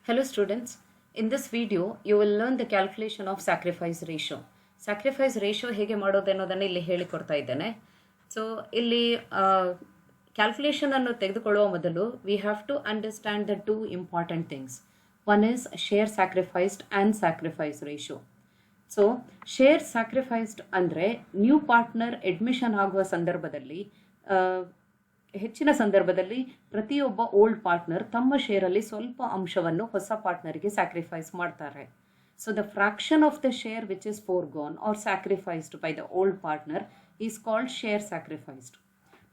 Hello students, in this video you will learn the calculation of sacrifice ratio. Sacrifice ratio ಹೇಗೆ ಮಾಡೋದು ಅನ್ನೋದನ್ನು ಇಲ್ಲಿ ಹೇಳಿಕೊಡ್ತಾ ಇದ್ದೇನೆ. ಸೊ ಇಲ್ಲಿ ಕ್ಯಾಲ್ಕುಲೇಷನ್ ಅನ್ನು ತೆಗೆದುಕೊಳ್ಳುವ ಮೊದಲು we have to understand the two important things. One is share sacrificed and sacrifice ratio. So share sacrificed ಅಂದರೆ ನ್ಯೂ ಪಾರ್ಟ್ನರ್ ಅಡ್ಮಿಷನ್ ಆಗುವ ಸಂದರ್ಭದಲ್ಲಿ ಹೆಚ್ಚಿನ ಸಂದರ್ಭದಲ್ಲಿ ಪ್ರತಿಯೊಬ್ಬ ಓಲ್ಡ್ ಪಾರ್ಟ್ನರ್ ತಮ್ಮ ಶೇರಲ್ಲಿ ಸ್ವಲ್ಪ ಅಂಶವನ್ನು ಹೊಸ ಪಾರ್ಟ್ನರ್ಗೆ ಸ್ಯಾಕ್ರಿಫೈಸ್ ಮಾಡ್ತಾರೆ. So the fraction of the share which is forgone or sacrificed by the old partner is called share sacrificed.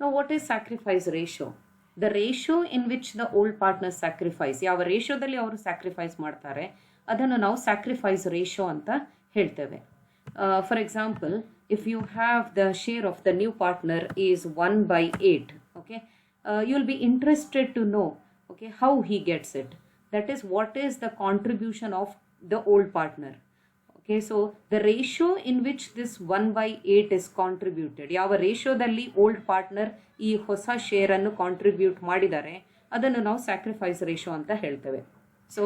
Now what is sacrifice ratio? The ratio in which the old partner sacrifice, ಯಾವ ರೇಷಿಯೋದಲ್ಲಿ ಅವರು sacrifice ಮಾಡ್ತಾರೆ ಅದನ್ನು ನಾವು sacrifice ratio ಅಂತ ಹೇಳ್ತೇವೆ. For example, if you have the share of the new partner is 1/8, okay, you'll be interested to know, okay, how he gets it. That is, what is the contribution of the old partner. Okay, so the ratio in which this 1/8 is contributed, ಯಾವ ರೇಷಿಯೋದಲ್ಲಿ old partner ಈ ಹೊಸ share ಅನ್ನು contribute ಮಾಡಿದ್ದಾರೆ ಅದನ್ನು ನಾವು sacrifice ratio ಅಂತ ಹೇಳ್ತೇವೆ. So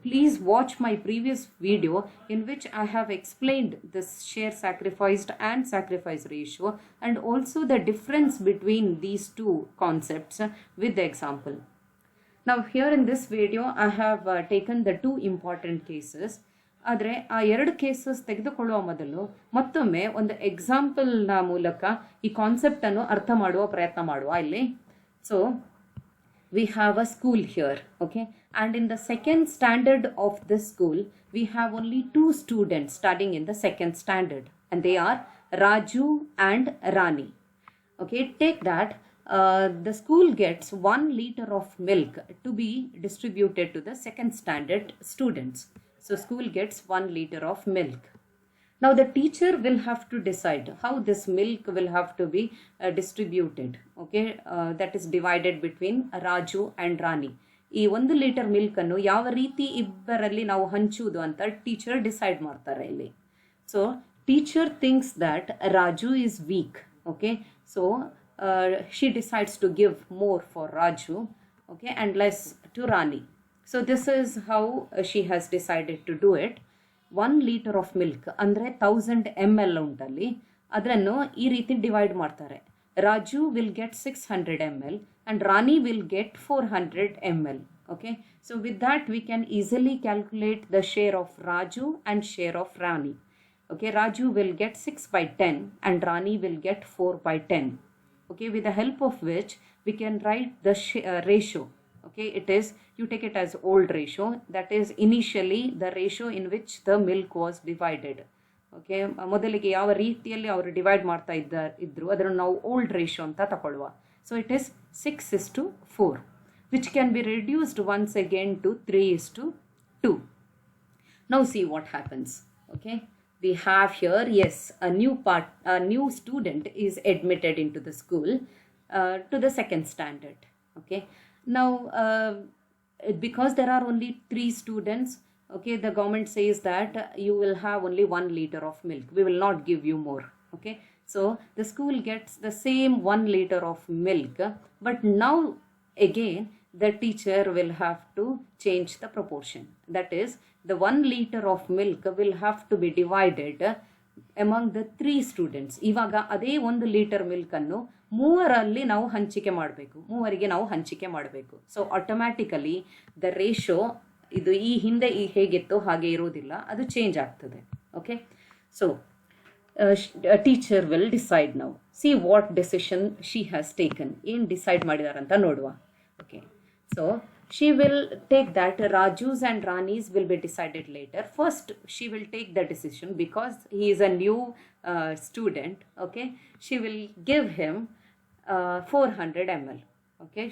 please watch my previous video in which I have explained this share sacrificed and sacrifice ratio and also the difference between these two concepts with the example. Now here in this video I have taken the two important cases. ಆದರೆ ಆ ಎರಡು cases ತೆಗೆದುಕೊಳ್ಳುವ ಮೊದಲು ಮತ್ತೊಮ್ಮೆ ಒಂದು ಎಕ್ಸಾಂಪಲ್ನ ಮೂಲಕ ಈ ಕಾನ್ಸೆಪ್ಟನ್ನು ಅರ್ಥ ಮಾಡುವ ಪ್ರಯತ್ನ ಮಾಡುವ ಇಲ್ಲಿ. So we have a school here, okay, and in the second standard of this school we have only two students studying in the second standard and they are Raju and Rani. Okay, take that the school gets 1 liter of milk to be distributed to the second standard students. So school gets 1 liter of milk. Now the teacher will have to decide how this milk will have to be distributed. Okay, that is divided between Raju and Rani. ಈ 1 litre milk ಅನ್ನು ಯಾವ ರೀತಿ ಇಬ್ಬರಲ್ಲಿ ನಾವು ಹಂಚುವುದು ಅಂತ teacher decide ಮಾಡ್ತಾರೆ ಇಲ್ಲಿ. So teacher thinks that Raju is weak. Okay, so she decides to give more for Raju, okay, and less to Rani. So this is how she has decided to do it. 1 litre of milk ಅಂದರೆ 1000 ml ಉಂಟಲ್ಲಿ ಅದನ್ನು ಈ ರೀತಿ divide ಮಾಡ್ತಾರೆ. Raju will get 600 ml and Rani will get 400 ml. Okay, so with that we can easily calculate the share of Raju and share of Rani. Okay, Raju will get 6/10 and Rani will get 4/10. Okay, with the help of which we can write the ratio. Okay, it is, you take it as old ratio, that is initially the ratio in which the milk was divided. Okay, ಮೊದಲಿಗೆ ಯಾವ ರೀತಿಯಲ್ಲಿ ಅವರು divide ಮಾಡ್ತಾ ಇದ್ರು ಅದನ್ನು ನಾವು old ratio ಅಂತ ತಗೊಳ್ಳುವ. So it is 6:4, which can be reduced once again to 3:2. Now see what happens. Okay, we have here, yes, a new student is admitted into the school to the second standard. Okay, now because there are only 3 students, okay, the government says that you will have only 1 liter of milk, we will not give you more. Okay, so the school gets the same 1 liter of milk, but now again the teacher will have to change the proportion. That is, the 1 liter of milk will have to be divided among the 3 students. ಇವಾಗ ಅದೇ 1 litre milk ಅನ್ನು ಮೂವರಲ್ಲಿ ನಾವು ಹಂಚಿಕೆ ಮಾಡಬೇಕು, ಮೂವರಿಗೆ ನಾವು ಹಂಚಿಕೆ ಮಾಡಬೇಕು. ಸೊ ಆಟೋಮ್ಯಾಟಿಕಲಿ ದ ರೇಷಿಯೋ ಇದು ಈ ಹಿಂದೆ ಹೇಗಿತ್ತು ಹಾಗೆ ಇರೋದಿಲ್ಲ, ಅದು ಚೇಂಜ್ ಆಗ್ತದೆ. Okay, so teacher will decide. Now see what decision she has taken, ಏನು ಡಿಸೈಡ್ ಮಾಡಿದಾರಂತ ನೋಡುವ. Okay, so she will take that Raju's and Rani's will be decided later. First she will take the decision because he is a new student. Okay, she will give him 400 ml. Okay,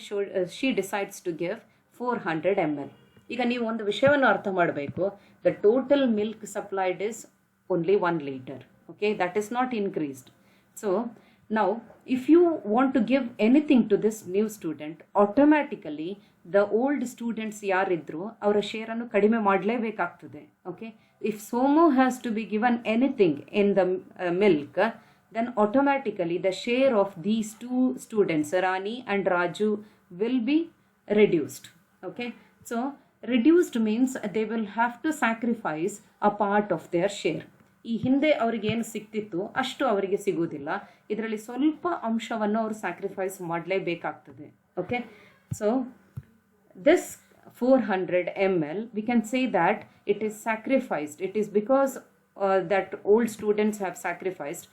she decides to give 400 ml. ಈಗ ನೀವು ಒಂದು ವಿಷಯವನ್ನು ಅರ್ಥ ಮಾಡಬೇಕು, the total milk supplied is only 1 liter. Okay, that is not increased. So now if you want to give anything to this new student, automatically the old students ಯಾರಿದ್ರು ಅವರ ಶೇರನ್ನು ಕಡಿಮೆ ಮಾಡಲೇಬೇಕಾಗ್ತದೆ. Okay, if Somu has to be given anything in the milk, then automatically the share of these 2 students, Rani and Raju, will be reduced. Okay, so reduced means they will have to sacrifice a part of their share. ಈ ಹಿಂದೆ ಅವ್ರಿಗೆ ಏನು ಸಿಗ್ತಿತ್ತು ಅಷ್ಟು ಅವರಿಗೆ ಸಿಗೋದಿಲ್ಲ, ಇದರಲ್ಲಿ ಸ್ವಲ್ಪ ಅಂಶವನ್ನು ಅವರು ಸ್ಯಾಕ್ರಿಫೈಸ್ ಮಾಡಲೇಬೇಕಾಗ್ತದೆ. Okay, so this 400 ml we can say that it is sacrificed. It is because that old students have sacrificed,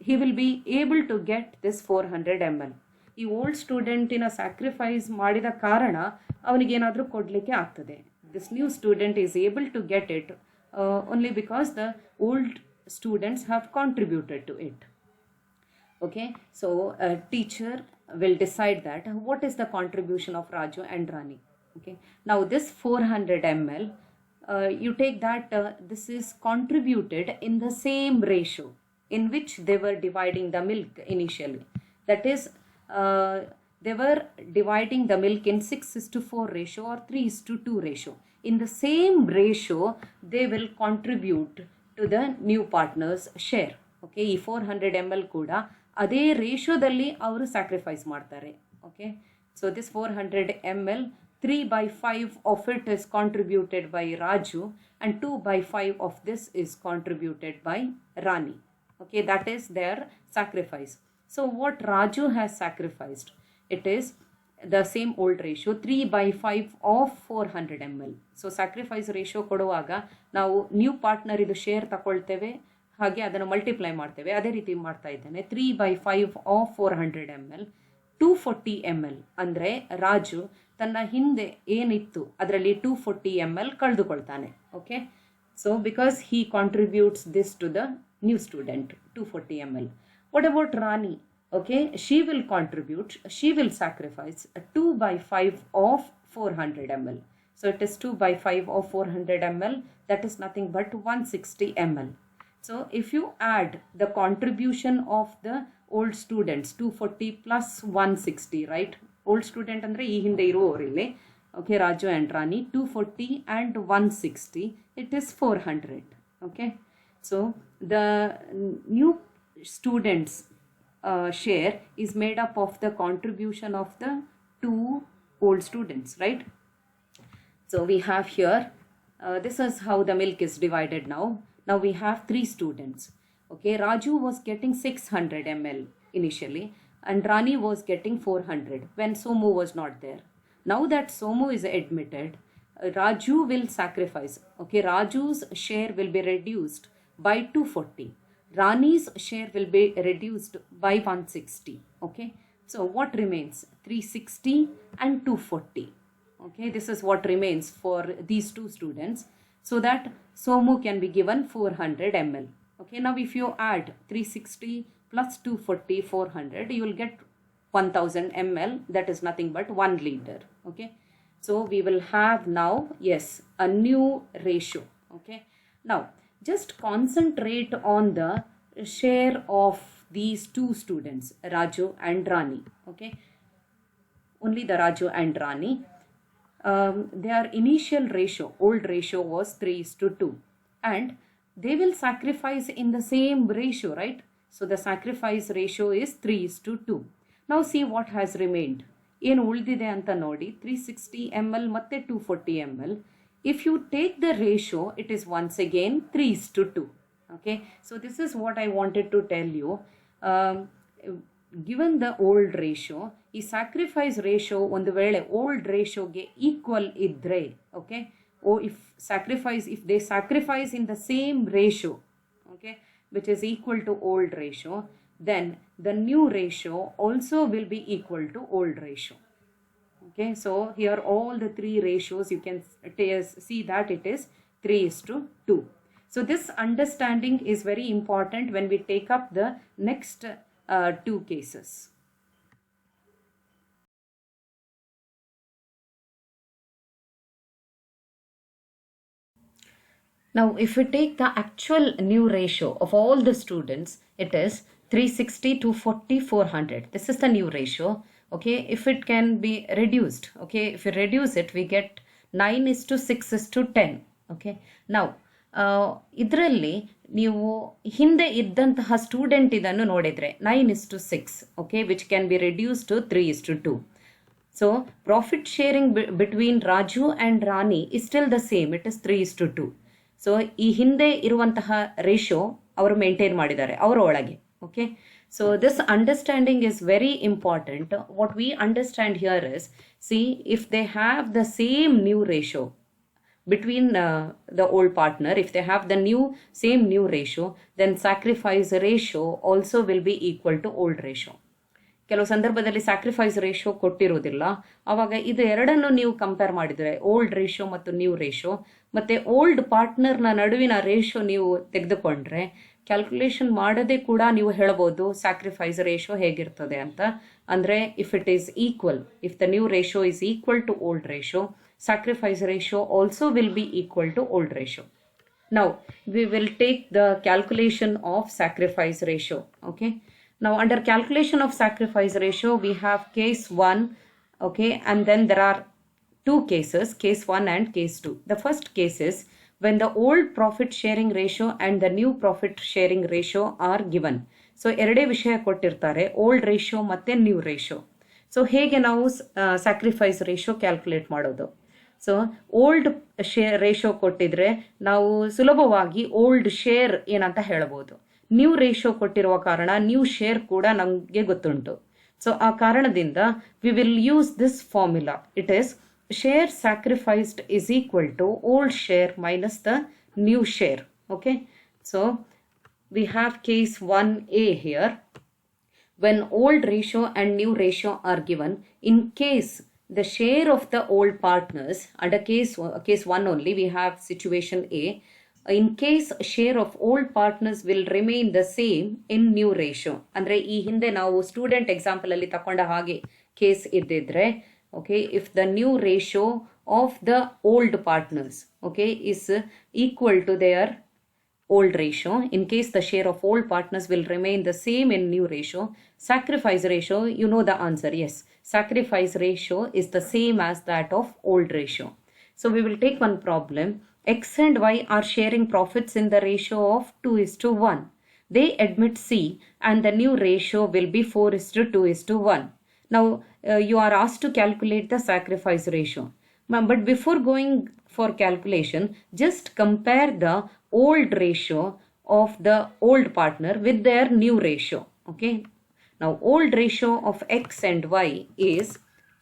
he will be able to get this 400 ml. ಈ ಓಲ್ಡ್ ಸ್ಟೂಡೆಂಟಿನ ಸ್ಯಾಕ್ರಿಫೈಸ್ ಮಾಡಿದ ಕಾರಣ ಅವನಿಗೇನಾದರೂ ಕೊಡಲಿಕ್ಕೆ ಆಗ್ತದೆ. This new student is able to get it only because the old students have contributed to it. Okay, so a teacher will decide that what is the contribution of Raju and Rani. Okay, now this 400 ml, you take that this is contributed in the same ratio in which they were dividing the milk initially. That is, they were dividing the milk in 6:4 ratio or 3:2 ratio. In the same ratio, they will contribute to the new partner's share. Okay, ಈ 400 ml ಕೂಡ ಅದೇ ರೇಷಿಯೋದಲ್ಲಿ ಅವರು sacrifice ಮಾಡ್ತಾರೆ. Okay, so this 400 ml 3/5 of it is contributed by Raju and 2/5 of this is contributed by Rani. Okay, that is their sacrifice. So what Raju has sacrificed, it is the same old ratio 3/5 of 400 ml. So sacrifice ratio ಕೊಡುವಾಗ ನಾವು new partner ಇದು share ತಗೊಳ್ತೇವೆ, ಹಾಗೆ ಅದನ್ನು multiply ಮಾಡ್ತೇವೆ. ಅದೇ ರೀತಿ ಮಾಡ್ತಾ ಇದ್ದೇನೆ. 3/5 ಆಫ್ 400 ml 240 ml ಅಂದರೆ ರಾಜು ತನ್ನ ಹಿಂದೆ ಏನಿತ್ತು ಅದರಲ್ಲಿ 240 ml ಕಳೆದುಕೊಳ್ತಾನೆ. Okay, so because he contributes this to the new student 240 ml. What about Rani? Okay, she will contribute, she will sacrifice 2/5 of 400 ml. So it is 2/5 of 400 ml, that is nothing but 160 ml. So if you add the contribution of the old students 240 plus 160, right? Old student andre ee hinde iruvorile, okay, Raju and Rani, 240 and 160, it is 400. Okay, so the new students share is made up of the contribution of the two old students, right? So we have here this is how the milk is divided now. Now we have 3 students. Okay, Raju was getting 600 ml initially and Rani was getting 400 when Somu was not there. Now that Somu is admitted, Raju will sacrifice. Okay, Raju's share will be reduced by 240. Rani's share will be reduced by 160. Okay, so what remains? 360 and 240. Okay, this is what remains for these two students, so that Somu can be given 400 ml. Okay, now if you add 360 plus 240, 400, you will get 1000 ml, that is nothing but 1 liter. Okay, so we will have now, yes, a new ratio. Okay, now just concentrate on the share of these two students, Raju and Rani. Okay, only the Raju and Rani. Their initial ratio, old ratio was 3:2, and they will sacrifice in the same ratio, right? So the sacrifice ratio is 3:2. Now see what has remained. ಏನು ಉಳಿದಿದೆ ಅಂತ ನೋಡಿ, 360 ml ಮತ್ತೆ 240 ml. If you take the ratio, it is once again 3:2. Okay, so this is what I wanted to tell you. Given the old ratio, ಈ sacrifice ratio ಒಂದು ವೇಳೆ old ರೇಷಿಯೋಗೆ equal ಇದ್ದರೆ, okay, if they sacrifice in the same ratio, okay, which is equal to old ratio, then the new ratio also will be equal to old ratio. Okay, so here all the 3 ratios you can see that it is 3:2. So this understanding is very important when we take up the next 2 cases. Now if we take the actual new ratio of all the students, it is 360, 240, 400. This is the new ratio. Okay, if it can be reduced, okay, if we reduce it, we get 9:6:10. Okay, now ಇದರಲ್ಲಿ ನೀವು ಹಿಂದೆ ಇದ್ದಂತಹ student ಇದನ್ನು ನೋಡಿದರೆ 9:6, okay, which can be reduce to 3:2. So profit sharing between Raju and Rani is still the same. It is 3:2. So ಈ ಹಿಂದೆ ಇರುವಂತಹ ratio ಅವರು ಮೇಂಟೈನ್ ಮಾಡಿದ್ದಾರೆ ಅವರ ಒಳಗೆ. Okay, so this understanding is very important. What we understand here is, C if they have the same new ratio between the old partner, if they have the same new ratio, then sacrifice ratio also will be equal to old ratio. ಕೆಲವು ಸಂದರ್ಭದಲ್ಲಿ sacrifice ratio ಕೊಟ್ಟಿರೋದಿಲ್ಲ, ಆವಾಗ ಇದು ಎರಡನ್ನು ನೀವು compare ಮಾಡಿದರೆ, old ratio ಮತ್ತು new ratio ಮತ್ತು old ಪಾರ್ಟ್ನರ್ನ ನಡುವಿನ ರೇಷೋ ನೀವು ತೆಗೆದುಕೊಂಡ್ರೆ ಕ್ಯಾಲ್ಕುಲೇಷನ್ ಮಾಡದೆ ಕೂಡ ನೀವು ಹೇಳ್ಬೋದು ಸ್ಯಾಕ್ರಿಫೈಸ್ ರೇಷೋ ಹೇಗಿರ್ತದೆ ಅಂತ. ಅಂದರೆ if it is equal, if the new ratio is equal to old ratio, sacrifice ratio also will be equal to old ratio. Now we will take the calculation of sacrifice ratio. Okay, now under calculation of sacrifice ratio we have case 1, okay, and then there are two cases, case 1 and case 2. The first case is when the old profit sharing ratio and the new profit sharing ratio are given. So ಎರಡೇ ವಿಷಯ ಕೊಟ್ಟಿರ್ತಾರೆ, old ratio ಮತ್ತು new ratio. So ಹೇಗೆ ನಾವು sacrifice ratio calculate ಮಾಡೋದು? So old share ratio ಕೊಟ್ಟಿದ್ರೆ ನಾವು ಸುಲಭವಾಗಿ ಓಲ್ಡ್ ಶೇರ್ ಏನಂತ ಹೇಳ್ಬೋದು. ನ್ಯೂ ರೇಷೋ ಕೊಟ್ಟಿರುವ ಕಾರಣ ನ್ಯೂ ಶೇರ್ ಕೂಡ ನಮಗೆ ಗೊತ್ತುಂಟು. ಸೊ ಆ ಕಾರಣದಿಂದ we will use this formula. It is share sacrificed is equal to old share minus the new share. Okay, so we have case 1A here. When old ratio and new ratio are given, in case the share of the old partners, under case 1 only we have situation A, in case share of old partners will remain the same in new ratio. ಅಂದರೆ ಈ ಹಿಂದೆ ನಾವು student example ಅಲ್ಲಿ ತಕೊಂಡ ಹಾಗೆ case ಇದ್ದಿದ್ರೆ, okay, if the new ratio of the old partners, okay, is equal to their old ratio, in case the share of old partners will remain the same in new ratio, sacrifice ratio, you know the answer, yes, sacrifice ratio is the same as that of old ratio. So we will take one problem. X and Y are sharing profits in the ratio of 2:1. They admit C and the new ratio will be 4:2:1. Now you are asked to calculate the sacrifice ratio. But before going for calculation, just compare the old ratio of the old partner with their new ratio. Okay, now old ratio of X and Y is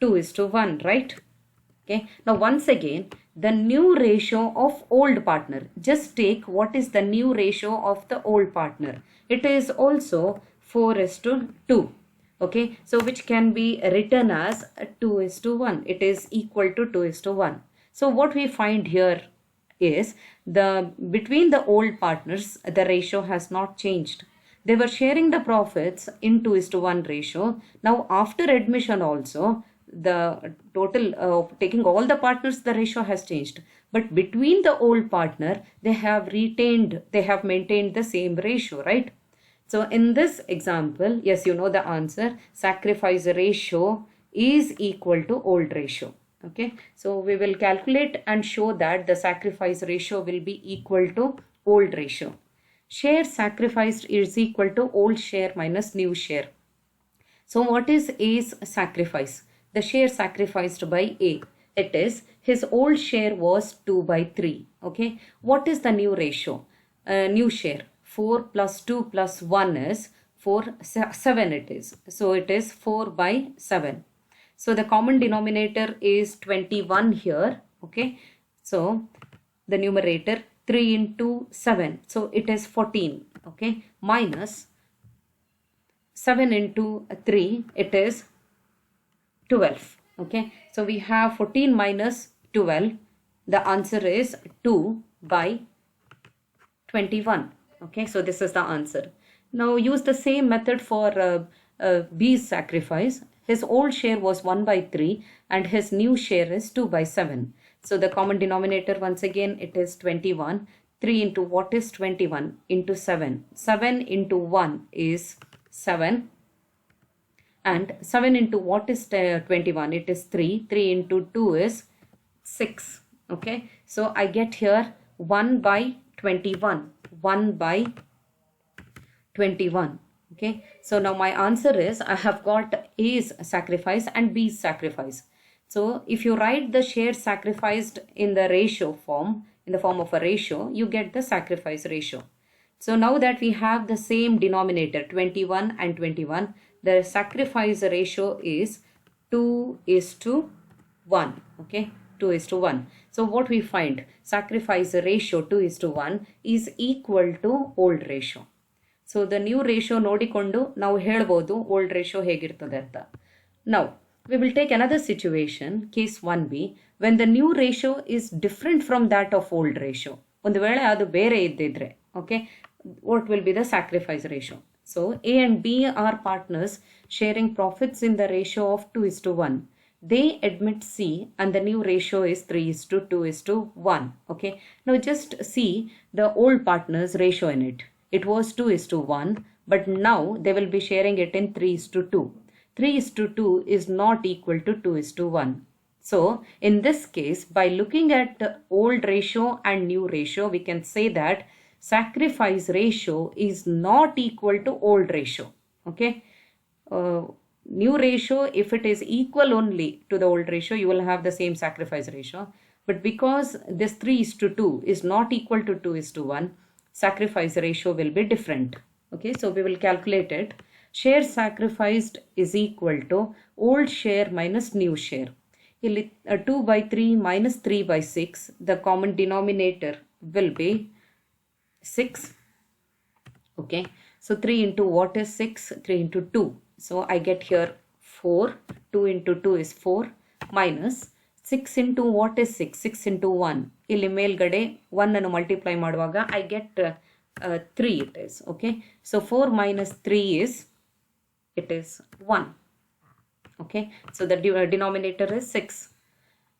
2:1, right? Okay, now once again the new ratio of old partner, just take what is the new ratio of the old partner. It is also 4:2. Okay, so which can be written as 2:1. It is equal to 2:1. So what we find here is between the old partners the ratio has not changed. They were sharing the profits in 2:1 ratio. Now after admission also the total taking all the partners, the ratio has changed, but between the old partner they have maintained the same ratio, right? So in this example, yes, you know the answer, sacrifice ratio is equal to old ratio. Okay, so we will calculate and show that the sacrifice ratio will be equal to old ratio. Share sacrificed is equal to old share minus new share. So what is A's sacrifice? The share sacrificed by A, it is his old share was 2/3. Okay, what is the new ratio? New share 4 plus 2 plus 1 is 4, 7 it is. So it is 4/7. So the common denominator is 21 here. Okay, so the numerator 3 into 7, so it is 14. Okay, minus 7 into 3, it is 12. Okay, so we have 14 minus 12. The answer is 2/21. Okay, so this is the answer. Now use the same method for B's sacrifice. His old share was 1/3 and his new share is 2/7. So the common denominator once again it is 21. 3 into what is 21 into 7. 7 into 1 is 7. And 7 into what is 21? It is 3. 3 into 2 is 6. Okay, so I get here 1/21. 1/21. Okay, so now my answer is I have got A's sacrifice and B's sacrifice. So if you write the share sacrificed in the ratio form, in the form of a ratio, you get the sacrifice ratio. So now that we have the same denominator 21 and 21, the sacrifice ratio is 2:1. Okay, 2:1. So what we find, sacrifice ratio 2:1 is equal to old ratio. So the new ratio ನೋಡಿಕೊಂಡು ನಾವು ಹೇಳ್ಬೋದು old ratio ಹೇಗಿರ್ತದೆ ಅಂತ. Now we will take another situation, case 1B, when the new ratio is different from that of old ratio. ಒಂದು ವೇಳೆ ಅದು ಬೇರೆ ಇದ್ದಿದ್ರೆ, okay, what will be the sacrifice ratio? So A and B are partners sharing profits in the ratio of 2:1. They admit C and the new ratio is 3:2:1. Okay, now just see the old partners ratio in it. It was 2:1, but now they will be sharing it in 3:2. 3:2 is not equal to 2:1. So in this case, by looking at the old ratio and new ratio, we can say that sacrifice ratio is not equal to old ratio. Okay, new ratio, if it is equal only to the old ratio, you will have the same sacrifice ratio. But because this 3:2 is not equal to 2:1, sacrifice ratio will be different. Okay, so we will calculate it. Share sacrificed is equal to old share minus new share. 2/3 minus 3/6, the common denominator will be 6. Okay, so 3 into what is 6? 3 into 2. So I get here 4. 2 into 2 is 4 minus 6 into what is 6? 6 into 1. ಇಲ್ಲಿ ಮೇಲ್ಗಡೆ 1 ಅನ್ನು multiply ಮಾಡುವಾಗ I get 3 it is. Okay, so 4 minus 3 is, it is 1. Okay, so the denominator is 6.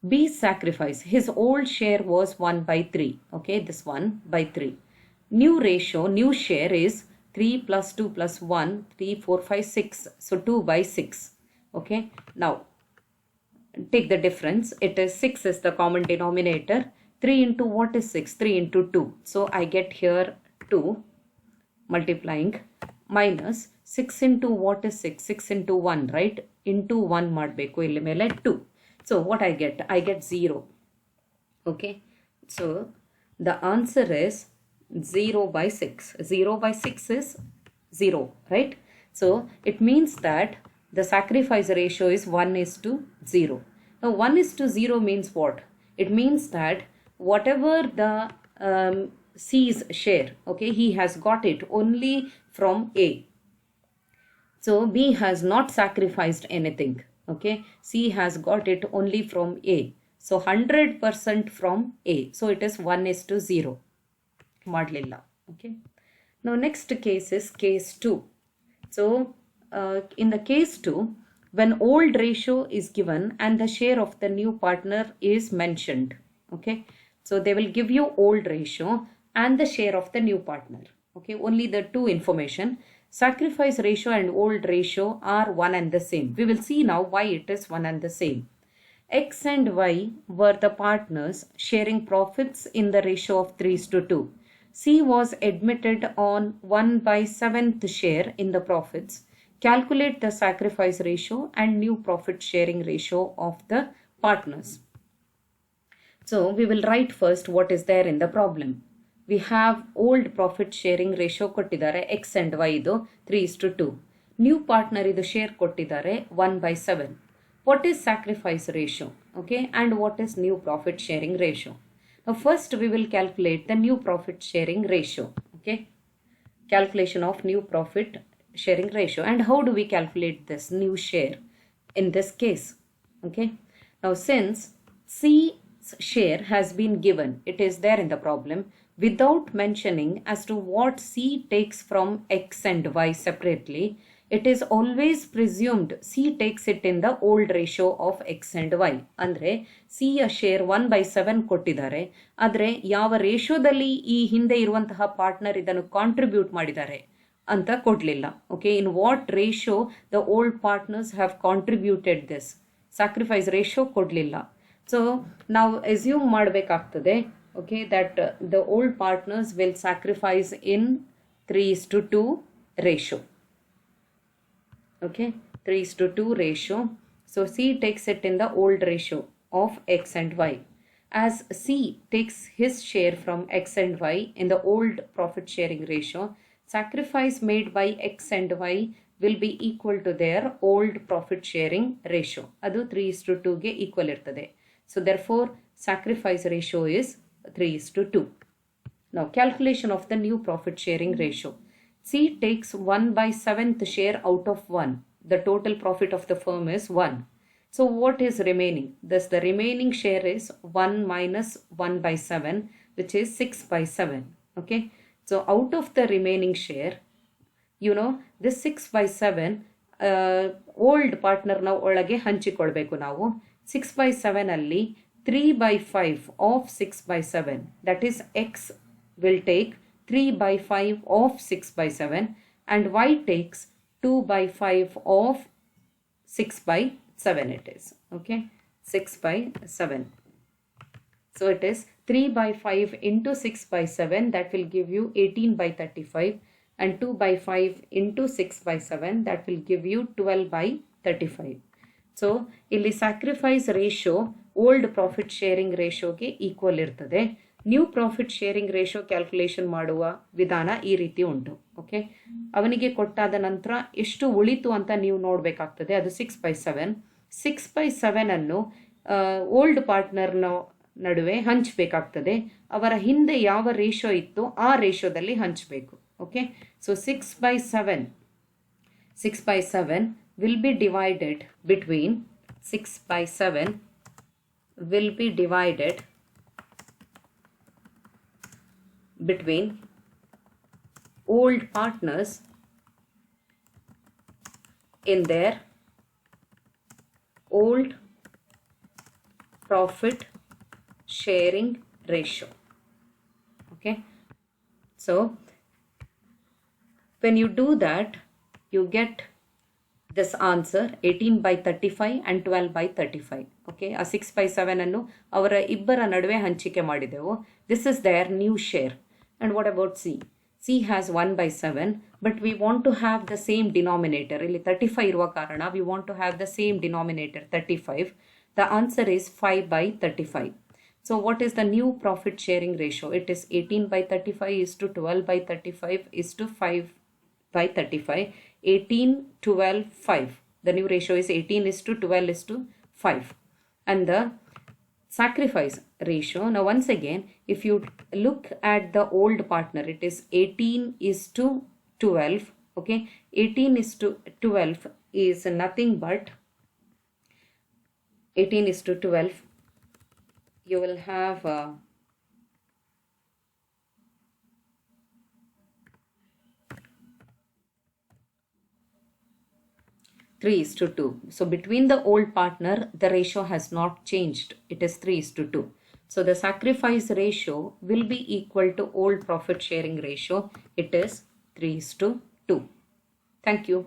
B sacrifice, his old share was 1/3. Okay, this 1/3. New ratio, new share is 3 plus 2 plus 1, 3, 4, 5, 6. So 2/6. Okay, now take the difference. It is 6 is the common denominator. 3 into what is 6? 3 into 2. So I get here 2 multiplying minus 6 into what is 6? 6 into 1, right? Into 1 ಮಾಡಬೇಕು ಇಲ್ಲಿ ಮೇಲೆ 2. So what I get? I get 0. Okay, so the answer is 0/6. 0/6 is 0, right? So it means that the sacrifice ratio is 1:0. Now 1:0 means what? It means that whatever the C's share, okay, he has got it only from A. So B has not sacrificed anything. Okay, C has got it only from A. So 100% from A. So it is 1:0. ಮಾಡಲಿಲ್ಲ. Okay, now next case is case 2. So in the case 2, when old ratio is given and the share of the new partner is mentioned. Okay, so they will give you old ratio and the share of the new partner. Okay, only the two information. Sacrifice ratio and old ratio are one and the same. We will see now why it is one and the same. X and Y were the partners sharing profits in the ratio of 3:2. C was admitted on 1/7th share in the profits. Calculate the sacrifice ratio and new profit sharing ratio of the partners. So we will write first what is there in the problem. We have old profit sharing ratio ಕೊಟ್ಟಿದ್ದಾರೆ, X and Y ಇದು 3:2. New partner ಇದು share ಕೊಟ್ಟಿದ್ದಾರೆ 1/7. What is sacrifice ratio? Okay, and what is new profit sharing ratio? Now first we will calculate the new profit sharing ratio. Okay, calculation of new profit sharing ratio. And how do we calculate this new share in this case? Okay, now since C's share has been given, it is there in the problem, without mentioning as to what C takes from X and Y separately, it is always presumed C takes it in the old ratio of X and Y. ಅಂದರೆ C ಯ share 1/7 ಕೊಟ್ಟಿದ್ದಾರೆ, ಆದರೆ ಯಾವ ರೇಷಿಯೋದಲ್ಲಿ ಈ ಹಿಂದೆ ಇರುವಂತಹ partner ಇದನ್ನು contribute ಮಾಡಿದ್ದಾರೆ ಅಂತ ಕೊಡಲಿಲ್ಲ. Okay, in what ratio the old partners have contributed this, sacrifice ratio ಕೊಡಲಿಲ್ಲ. ಸೊ ನಾವು ಅಸ್ಯೂಮ್ ಮಾಡಬೇಕಾಗ್ತದೆ, okay, that the old partners will sacrifice in 3:2 ratio. Okay, 3:2 ratio. So C takes it in the old ratio of X and Y. As C takes his share from X and Y in the old profit sharing ratio, sacrifice made by X and Y will be equal to their old profit sharing ratio. Adu 3:2 ಗೆ equal ಇರ್ತದೆ. So therefore sacrifice ratio is 3:2. Now calculation of the new profit sharing ratio. C takes 1/7th share out of 1. The total profit of the firm is 1. So what is remaining? Thus the remaining share is 1 minus 1/7, which is 6/7. Okay. So out of the remaining share, you know, this 6/7 old partner ನ ಒಳಗೆ ಹಂಚಿಕೊಳ್ಬೇಕು ನಾವು. 6/7 ಅಲ್ಲಿ 3/5 of 6/7, that is X will take 3/5 of 6/7 and Y takes 2/5 of 6/7 it is. Okay, 6/7. So it is 3/5 into 6/7, that will give you 18/35, and 2/5 into 6/7, that will give you 12/35. So ಇಲ್ಲಿ sacrifice ratio old profit sharing ratio ಗೆ equal ಇರ್ತದೆ. New profit sharing ratio calculation ಮಾಡುವ ವಿಧಾನ ಈ ರೀತಿ ಉಂಟು. Okay, ಅವನಿಗೆ ಕೊಟ್ಟಾದ ನಂತರ ಎಷ್ಟು ಉಳಿತು ಅಂತ ನೀವು ನೋಡಬೇಕಾಗ್ತದೆ. ಅದು 6/7. 6/7 ಅನ್ನು ಓಲ್ಡ್ ಪಾರ್ಟ್ನರ್ನ ನಡುವೆ ಹಂಚಬೇಕಾಗ್ತದೆ. ಅವರ ಹಿಂದೆ ಯಾವ ರೇಷಿಯೋ ಇತ್ತು ಆ ರೇಷಿಯೋದಲ್ಲಿ ಹಂಚಬೇಕು. Okay, so 6/7 will be divided between 6/7 will be divided between old partners in their old profit sharing ratio. Okay, so when you do that, you get this answer 18/35 and 12/35. Okay, ಆ 6/7 ಅನ್ನು ಅವರ ಇಬ್ಬರ ನಡುವೆ ಹಂಚಿಕೆ ಮಾಡಿದೆವು. This is their new share. And what about C? C has 1/7, but we want to have the same denominator. ಇಲ್ಲಿ 35 ಇರುವ ಕಾರಣ we want to have the same denominator, 35. The answer is 5/35. So what is the new profit sharing ratio? It is 18/35 is to 12/35 is to 5/35. 18, 12, 5. The new ratio is 18 is to 12 is to 5. And the sacrifice ratio, now once again, if you look at the old partner, it is 18 is to 12. Okay, 18 is to 12 is nothing but 18 is to 12. You will have 3:2. So between the old partner, the ratio has not changed. It is 3:2. So the sacrifice ratio will be equal to old profit sharing ratio. It is 3:2. Thank you.